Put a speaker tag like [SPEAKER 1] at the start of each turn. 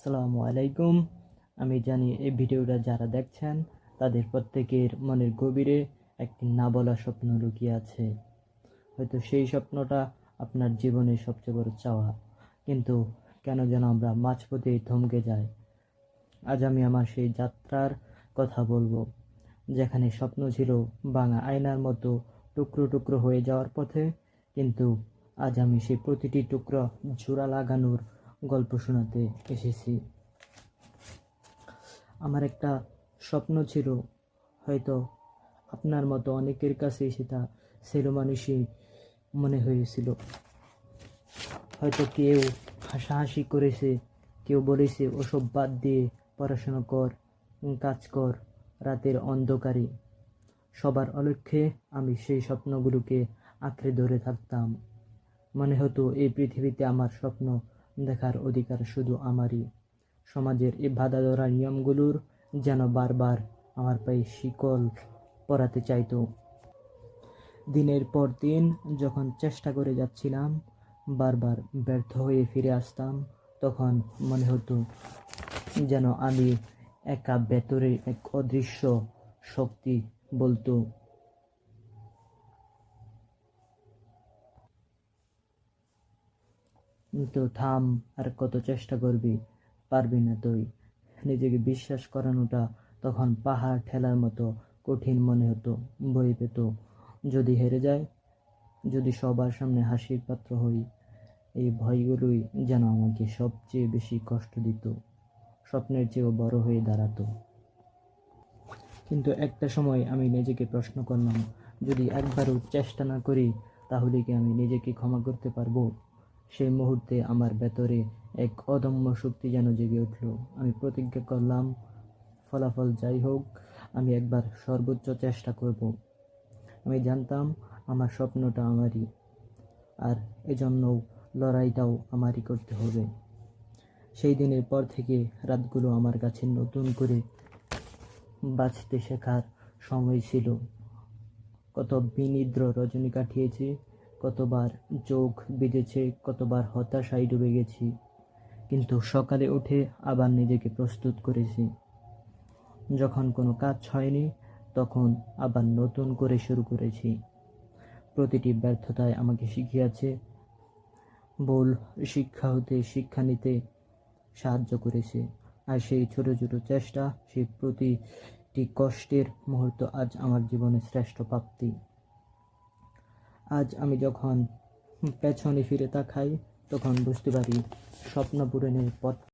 [SPEAKER 1] আসসালামু আলাইকুম। আমি জানি এই ভিডিওটা যারা দেখছেন তাদের প্রত্যেকের মনের গভীরে একটি না বলা স্বপ্ন লুকিয়ে আছে। হয়তো সেই স্বপ্নটা আপনার জীবনের সবচেয়ে বড় চাওয়া, কিন্তু কেন যেন আমরা মাঝপথেই থমকে যাই। আজ আমি আমার সেই যাত্রার কথা বলবো, যেখানে স্বপ্ন ছিল ভাঙা আয়নার মতো টুকরো টুকরো হয়ে যাওয়ার পথে, কিন্তু আজ আমি সেই প্রতিটি টুকরো জোড়া লাগানোর গল্প শোনাতে এসেছি। আমার একটা স্বপ্ন ছিল, হয়তো আপনার মতো অনেকের কাছে সেটা ছেলে মানুষই মনে হয়েছিল। হয়তো কেউ হাসাহাসি করেছে, কেউ বলেছে ওসব বাদ দিয়ে পড়াশোনা কর, কাজ কর রাতের অন্ধকারে। সবার অলক্ষ্যে আমি সেই স্বপ্নগুলোকে আঁকড়ে ধরে থাকতাম। মনে হতো এই পৃথিবীতে আমার স্বপ্ন দেখার অধিকার শুধু আমারই। সমাজের এই বাঁধা ধরা নিয়মগুলোর যেন বারবার আমার পায়ে শিকল পরাতে চাইতো। দিনের পর দিন যখন চেষ্টা করে যাচ্ছিলাম, বারবার ব্যর্থ হয়ে ফিরে আসতাম, তখন মনে হতো যেন আমি একা, ভেতরে এক অদৃশ্য শক্তি বলতো, তো থাম, আর কত চেষ্টা করবি, পারবি না তুই। নিজেকে বিশ্বাস করানোটা তখন পাহাড় ঠেলার মতো কঠিন মনে হতো। ভয় পেত, যদি হেরে যায়, যদি সবার সামনে হাসির পাত্র হই। এই ভয়গুলোই যেন আমাকে সবচেয়ে বেশি কষ্ট দিত, স্বপ্নের চেয়েও বড় হয়ে দাঁড়াতো। কিন্তু একটা সময় আমি নিজেকে প্রশ্ন করলাম, যদি একবারও চেষ্টা না করি, তাহলে কি আমি নিজেকে ক্ষমা করতে পারবো? সেই মুহূর্তে আমার ভেতরে এক অদম্য শক্তি যেন জেগে উঠল। আমি প্রতিজ্ঞা করলাম, ফলাফল যাই হোক, আমি একবার সর্বোচ্চ চেষ্টা করব। আমি জানতাম আমার স্বপ্নটা আমারই, আর এজন্য লড়াইটাও আমারই করতে হবে। সেই দিনের পর থেকে রাতগুলো আমার কাছে নতুন করে বাঁচতে শেখার সময় ছিল। কত বিনিদ্র রজনী কাটিয়েছি, কতবার চোখ ভিজেছে, কতবার হতাশায় ডুবে গেছি, কিন্তু সকালে উঠে আবার নিজেকে প্রস্তুত করেছি। যখন কোনো কাজ হয়নি, তখন আবার নতুন করে শুরু করেছি। প্রতিটি ব্যর্থতায় আমাকে শিখিয়েছে, ভুল শিক্ষা হতে শিক্ষা নিতে সাহায্য করেছে। আর সেই ছোট ছোট চেষ্টা, সেই প্রতিটি কষ্টের মুহূর্ত আজ আমার জীবনের শ্রেষ্ঠ প্রাপ্তি। আজ আমি যখন পেছনে ফিরে তাকাই, তখন বুঝতে পারি স্বপ্ন পূরণের পথ